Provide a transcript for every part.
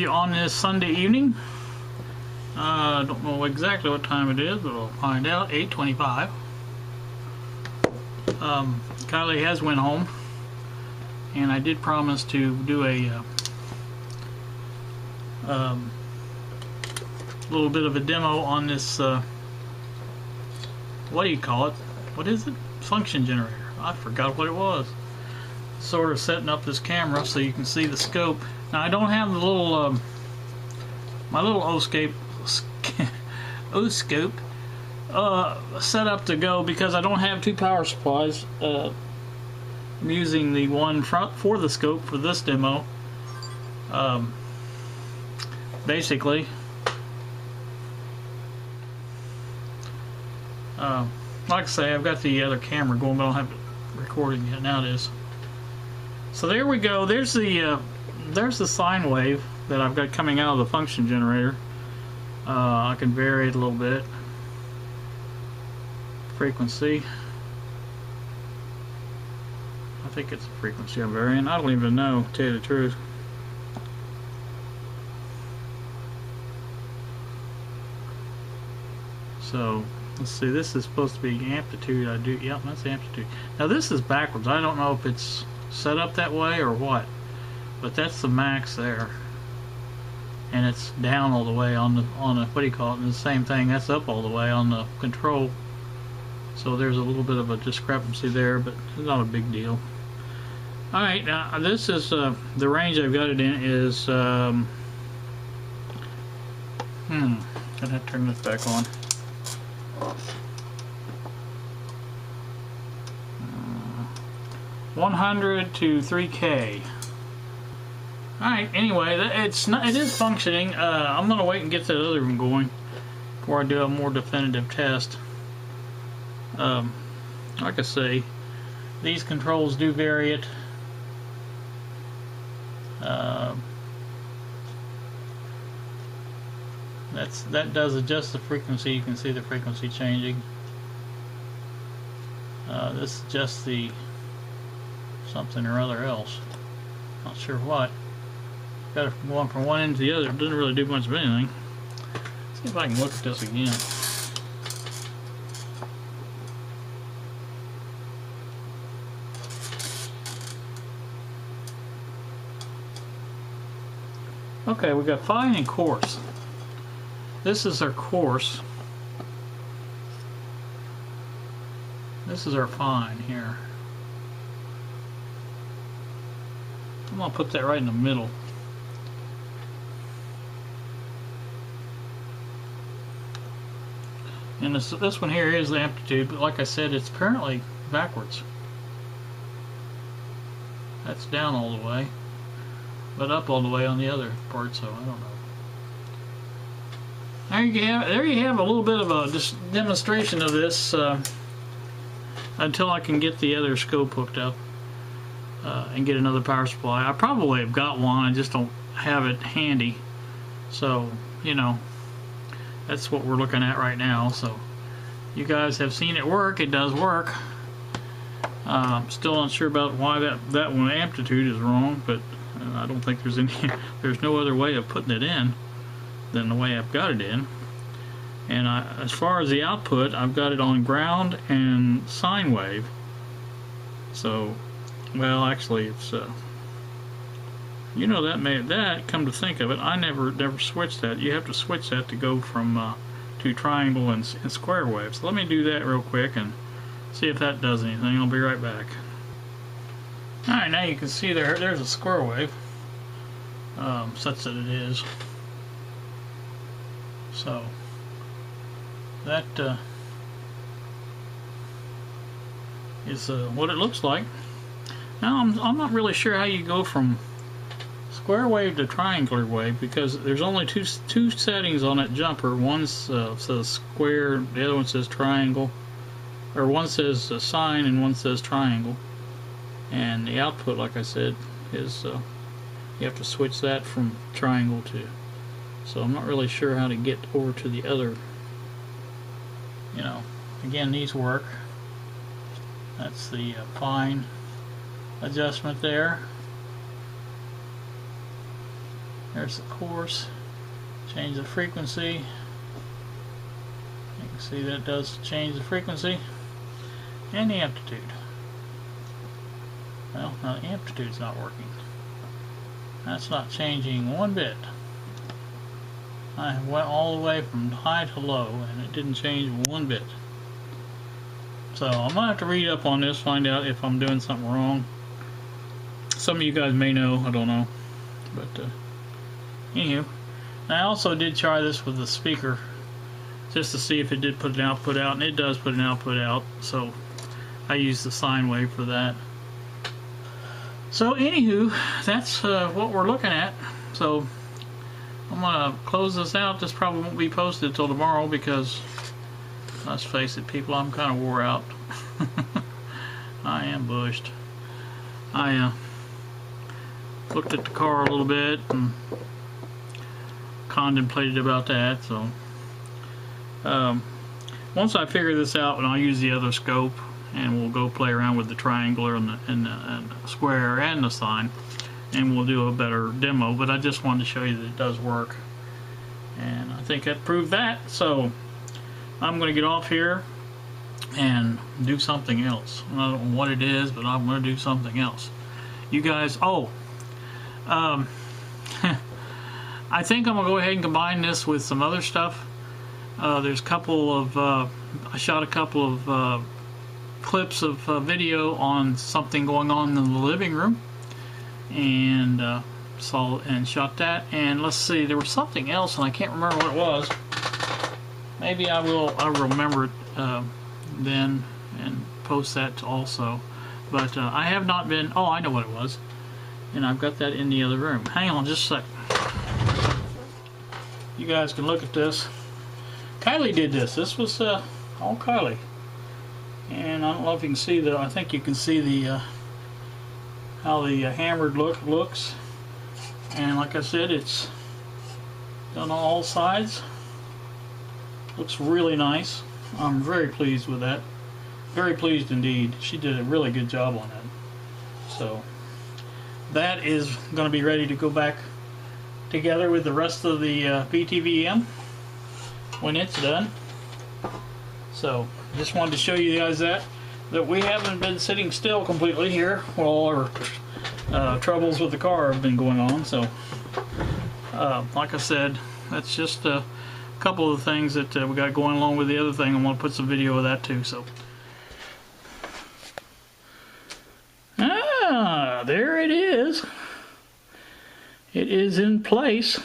you on this Sunday evening. I don't know exactly what time it is, but we'll find out. 8:25. Kylie has went home, and I did promise to do a little bit of a demo on this, what do you call it? What is it? Function generator. I forgot what it was. Sort of setting up this camera so you can see the scope. Now I don't have the little, my little O-scope set up to go because I don't have two power supplies. I'm using the one for the scope for this demo. Basically, like I say, I've got the other camera going, but I don't have it recording yet. Now it is. So there we go. There's the sine wave that I've got coming out of the function generator. I can vary it a little bit. Frequency. I think it's a frequency I'm varying. I don't even know, to tell you the truth. So let's see. This is supposed to be amplitude. Yep, that's amplitude. Now this is backwards. I don't know if it's set up that way or what, but that's the max there, and it's down all the way on the what do you call it? And the same thing, that's up all the way on the control. So there's a little bit of a discrepancy there, but it's not a big deal. All right, now this is the range I've got it in is gonna have to turn this back on. 100 to 3K. Alright, anyway, it is functioning. I'm going to wait and get that other one going before I do a more definitive test. Like I say, these controls do vary it. That does adjust the frequency. You can see the frequency changing. This is just the something or other else. Not sure what. Got it going from one end to the other. It doesn't really do much of anything. Let's see if I can look at this again. Okay, we got fine and coarse. This is our coarse. This is our fine here. I'm going to put that right in the middle. And this one here is the amplitude, but like I said, it's apparently backwards. That's down all the way, but up all the way on the other part, so I don't know. There you have a little bit of a demonstration of this until I can get the other scope hooked up. And get another power supply. I probably have got one, I just don't have it handy. So, you know, that's what we're looking at right now. So, you guys have seen it work. It does work. Still not sure about why that one amplitude is wrong, but I don't think there's no other way of putting it in than the way I've got it in. And as far as the output, I've got it on ground and sine wave. So, well, actually, it's you know, that come to think of it, I never switched that. You have to switch that to go from to triangle and square wave. So let me do that real quick and see if that does anything. I'll be right back. All right, now you can see there's a square wave, such that it is. So that is what it looks like. Now I'm not really sure how you go from square wave to triangular wave, because there's only two settings on that jumper. One says square, the other one says triangle, or one says sine and one says triangle. And the output, like I said, is you have to switch that from triangle to. So I'm not really sure how to get over to the other. You know, again, these work. That's the fine adjustment there. There's the course. Change the frequency. You can see that does change the frequency and the amplitude. Well, now the amplitude's not working. That's not changing one bit. I went all the way from high to low and it didn't change one bit. So I'm gonna have to read up on this, find out if I'm doing something wrong. Some of you guys may know, I don't know. But anywho, I also did try this with the speaker just to see if it did put an output out, and it does put an output out, so I used the sine wave for that. So anywho, that's what we're looking at. So I'm gonna close this out. This probably won't be posted till tomorrow because, let's face it, people, I'm kind of wore out. I am bushed. I looked at the car a little bit and contemplated about that. So once I figure this out, and I'll use the other scope, and we'll go play around with the triangular and the square and the sine, and we'll do a better demo. But I just wanted to show you that it does work, and I think that proved that. So I'm going to get off here and do something else. I don't know what it is, but I'm going to do something else. You guys, I think I'm going to go ahead and combine this with some other stuff. There's a couple of, I shot a couple of clips of video on something going on in the living room, and shot that. And let's see, there was something else and I can't remember what it was. Maybe I'll remember it then and post that also. But I have not been, oh, I know what it was, and I've got that in the other room. Hang on just a sec. You guys can look at this. Kylie did this. This was all Kylie. And I don't know if you can see the, I think you can see the how the hammered look looks. And like I said, it's done on all sides. Looks really nice. I'm very pleased with that. Very pleased indeed. She did a really good job on that. So that is going to be ready to go back together with the rest of the PTVM when it's done. So just wanted to show you guys that we haven't been sitting still completely here while all our troubles with the car have been going on. So like I said, that's just a couple of the things that we got going along with the other thing. I want to put some video of that too. So there it is. It is in place.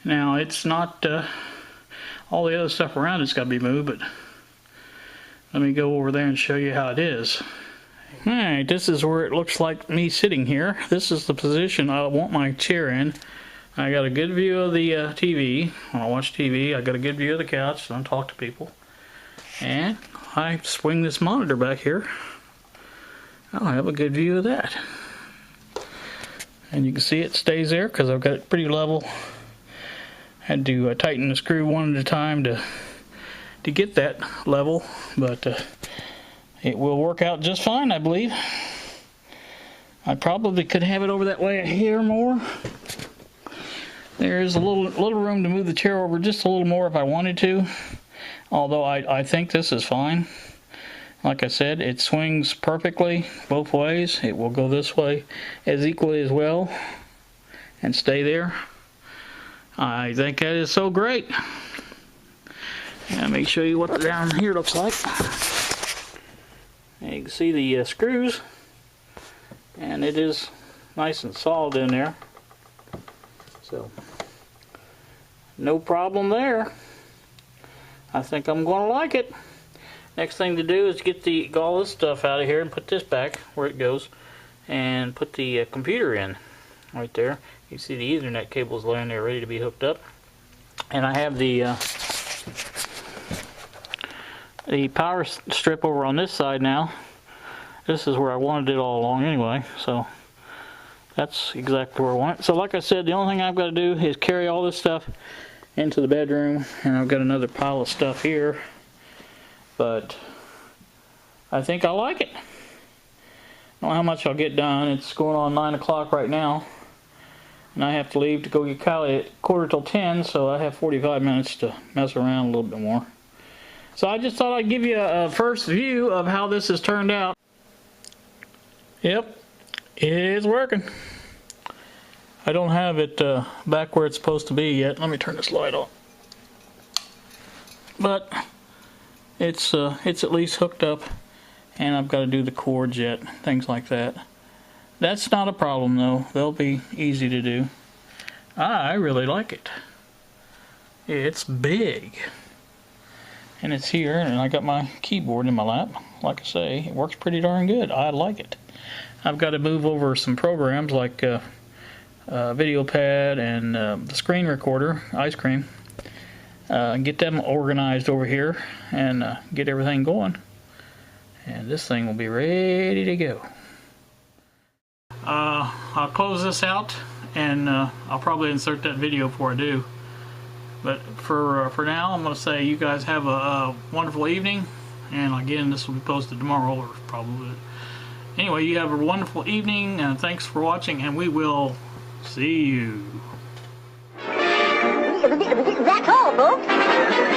Now it's not all the other stuff around it's got to be moved, but let me go over there and show you how it is. Alright, this is where it looks like me sitting here. This is the position I want my chair in. I got a good view of the TV. When I watch TV, I got a good view of the couch and I talk to people. And I swing this monitor back here. I'll have a good view of that. And you can see it stays there because I've got it pretty level. Had to tighten the screw one at a time to get that level, but it will work out just fine, I believe. I probably could have it over that way here more. There's a little room to move the chair over just a little more if I wanted to, although I think this is fine. Like I said, it swings perfectly both ways. It will go this way as equally as well and stay there. I think that is so great. And let me show you what down here looks like. And you can see the screws, and it is nice and solid in there. So no problem there. I think I'm going to like it. Next thing to do is get all this stuff out of here and put this back where it goes, and put the computer in right there. You see the Ethernet cables laying there ready to be hooked up, and I have the power strip over on this side now. This is where I wanted it all along anyway, so that's exactly where I want it. So like I said, the only thing I've got to do is carry all this stuff into the bedroom, and I've got another pile of stuff here, but I think I like it. I don't know how much I'll get done. It's going on 9 o'clock right now. and I have to leave to go get Kylie at 9:45, so I have 45 minutes to mess around a little bit more. So I just thought I'd give you a first view of how this has turned out. Yep, it's working. I don't have it back where it's supposed to be yet. Let me turn this light on. But it's at least hooked up, and I've got to do the cords yet, things like that. That's not a problem though. They'll be easy to do. I really like it. It's big. And it's here, and I got my keyboard in my lap. Like I say, it works pretty darn good. I like it. I've got to move over some programs like VideoPad and the screen recorder, Ice Cream. Get them organized over here and get everything going. And this thing will be ready to go. I'll close this out, and I'll probably insert that video before I do. But for now, I'm going to say you guys have a wonderful evening. And again, this will be posted tomorrow, or probably. Anyway, you have a wonderful evening, and thanks for watching, and we will see you. That's all, folks.